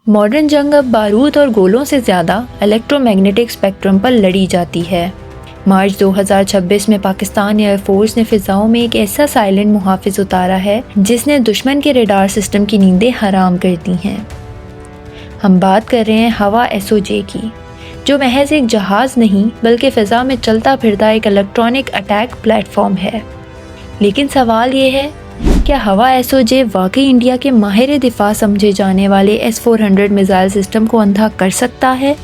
Modern जंग अब बारूद और गोलों से ज़्यादा इलेक्ट्रोमैग्नेटिक स्पेक्ट्रम पर लड़ी जाती है। मार्च 2026 में पाकिस्तान एयरफोर्स ने फ़िज़ाओं में एक ऐसा साइलेंट मुहाफ़िज उतारा है जिसने दुश्मन के रडार सिस्टम की नींदें हराम कर दी हैं। हम बात कर रहे हैं हवा SOJ की, जो महज एक जहाज़ नहीं बल्कि फ़िज़ा में चलता फिरता एक इलेक्ट्रॉनिक अटैक प्लेटफॉर्म है। लेकिन सवाल ये है, क्या हवा SOJ वाकई इंडिया के माहिर दिफा समझे जाने वाले S-400 मिसाइल सिस्टम को अंधा कर सकता है?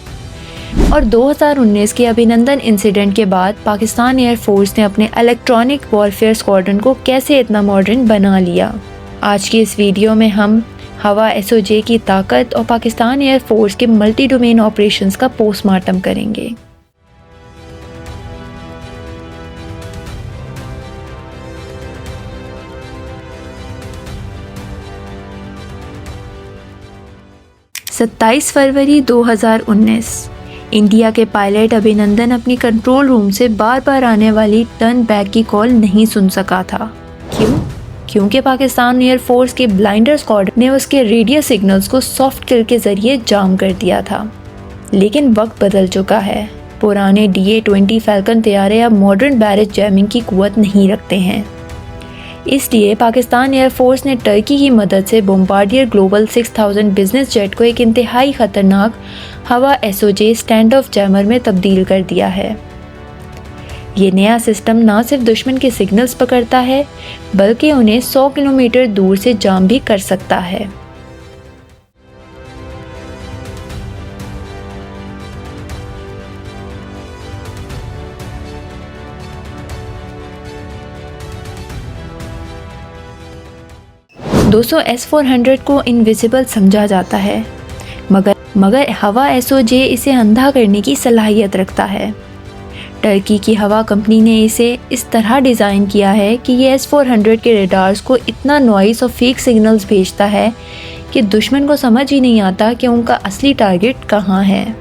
और 2019 के अभिनंदन इंसिडेंट के बाद पाकिस्तान एयरफोर्स ने अपने इलेक्ट्रॉनिक वॉरफेयर स्क्वाड्रन को कैसे इतना मॉडर्न बना लिया? आज की इस वीडियो में हम हवा SOJ की ताकत और पाकिस्तान एयरफोर्स के मल्टी डोमेन ऑपरेशंस का पोस्टमार्टम करेंगे। सत्ताईस फरवरी 2019 इंडिया के पायलट अभिनंदन अपनी कंट्रोल रूम से बार बार आने वाली टर्न बैक की कॉल नहीं सुन सका था। क्यों? क्योंकि पाकिस्तान एयरफोर्स के ब्लाइंडर स्क्वाड ने उसके रेडियो सिग्नल्स को सॉफ्ट किल के जरिए जाम कर दिया था। लेकिन वक्त बदल चुका है। पुराने DA-20 फैल्कन तैयारे अब मॉडर्न बैरेज जैमिंग की कुव्वत नहीं रखते हैं। इसलिए पाकिस्तान एयरफोर्स ने टर्की की मदद से बोम्बार्डियर ग्लोबल 6000 बिजनेस जेट को एक इंतहाई खतरनाक हवा SOJ स्टैंड ऑफ जैमर में तब्दील कर दिया है। ये नया सिस्टम न सिर्फ दुश्मन के सिग्नल्स पकड़ता है बल्कि उन्हें 100 किलोमीटर दूर से जाम भी कर सकता है। दोस्तों, S-400 को इनविजिबल समझा जाता है, मगर हवा SOJ इसे अंधा करने की सलाहियत रखता है। टर्की की हवा कंपनी ने इसे इस तरह डिज़ाइन किया है कि ये S-400 के रडार्स को इतना नॉइस और फेक सिग्नल्स भेजता है कि दुश्मन को समझ ही नहीं आता कि उनका असली टारगेट कहाँ है।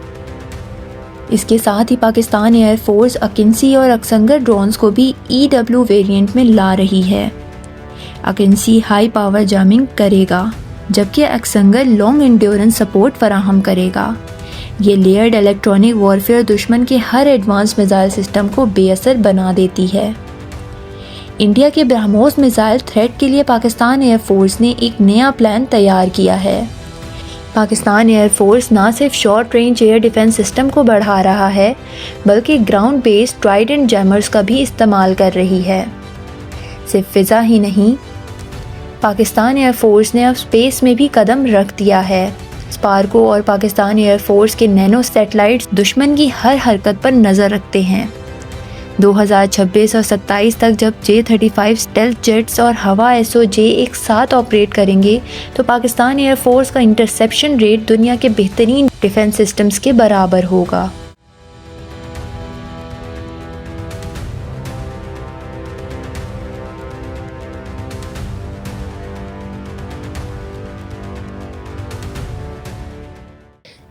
इसके साथ ही पाकिस्तान एयरफोर्स अकिंसी और अक्संगर ड्रोन्स को भी EW वेरिएंट में ला रही है। अकिंसी हाई पावर जैमिंग करेगा जबकि अक्संगर लॉन्ग एंड्योरेंस सपोर्ट फराहम करेगा। ये लेयर्ड इलेक्ट्रॉनिक वॉरफेयर दुश्मन के हर एडवांस मिसाइल सिस्टम को बेअसर बना देती है। इंडिया के ब्रह्मोस मिसाइल थ्रेट के लिए पाकिस्तान एयरफोर्स ने एक नया प्लान तैयार किया है। पाकिस्तान एयरफोर्स ना सिर्फ short range air defence system को बढ़ा रहा है बल्कि ग्राउंड बेस्ड ट्राइडेंट जैमर्स का भी इस्तेमाल कर रही है। सिर्फ फिज़ा ही नहीं, पाकिस्तान एयरफोर्स ने अब स्पेस में भी कदम रख दिया है। स्पार्को और पाकिस्तान एयरफोर्स के नैनो सैटेलाइट्स दुश्मन की हर हरकत पर नज़र रखते हैं। 2026 और 27 तक जब J-35 स्टेल्थ जेट्स और हवा SOJ एक साथ ऑपरेट करेंगे तो पाकिस्तान एयरफोर्स का इंटरसेप्शन रेट दुनिया के बेहतरीन डिफेंस सिस्टम्स के बराबर होगा।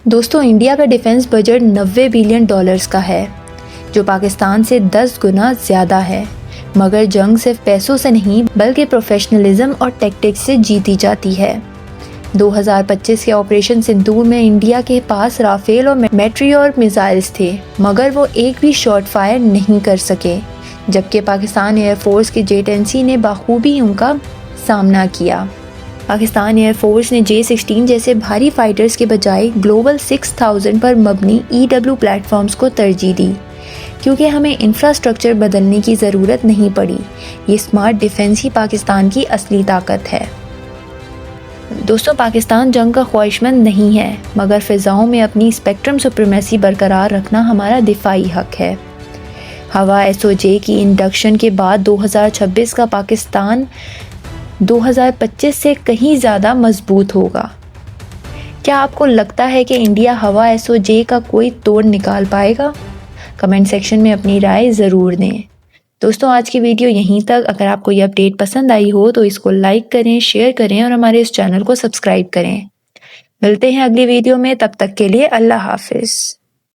दोस्तों, इंडिया का डिफेंस बजट $90 बिलियन का है, जो पाकिस्तान से 10 गुना ज़्यादा है। मगर जंग सिर्फ पैसों से नहीं बल्कि प्रोफेशनलिज्म और टैक्टिक्स से जीती जाती है। 2025 के ऑपरेशन सिंदूर में इंडिया के पास राफेल और मेट्रियोर मिसाइल्स थे, मगर वो एक भी शॉट फायर नहीं कर सके, जबकि पाकिस्तान एयरफोर्स के J-10C ने बाखूबी उनका सामना किया। पाकिस्तान एयरफोर्स ने J-16 जैसे भारी फाइटर्स के बजाय ग्लोबल 6000 पर मबनी EW प्लेटफॉर्म्स को तरजीह दी, क्योंकि हमें इंफ्रास्ट्रक्चर बदलने की ज़रूरत नहीं पड़ी। ये स्मार्ट डिफेंस ही पाकिस्तान की असली ताकत है। दोस्तों, पाकिस्तान जंग का ख्वाहिशमंद नहीं है, मगर फ़िज़ाओं में अपनी स्पेक्ट्रम सुप्रीमेसी बरकरार रखना हमारा दिफाई हक है। हवा SOJ की इंडक्शन के बाद 2026 का पाकिस्तान 2025 से कहीं ज़्यादा मजबूत होगा। क्या आपको लगता है कि इंडिया हवा SOJ का कोई तोड़ निकाल पाएगा? कमेंट सेक्शन में अपनी राय ज़रूर दें। दोस्तों, आज की वीडियो यहीं तक। अगर आपको ये अपडेट पसंद आई हो तो इसको लाइक करें, शेयर करें और हमारे इस चैनल को सब्सक्राइब करें। मिलते हैं अगली वीडियो में, तब तक के लिए अल्लाह हाफिज़।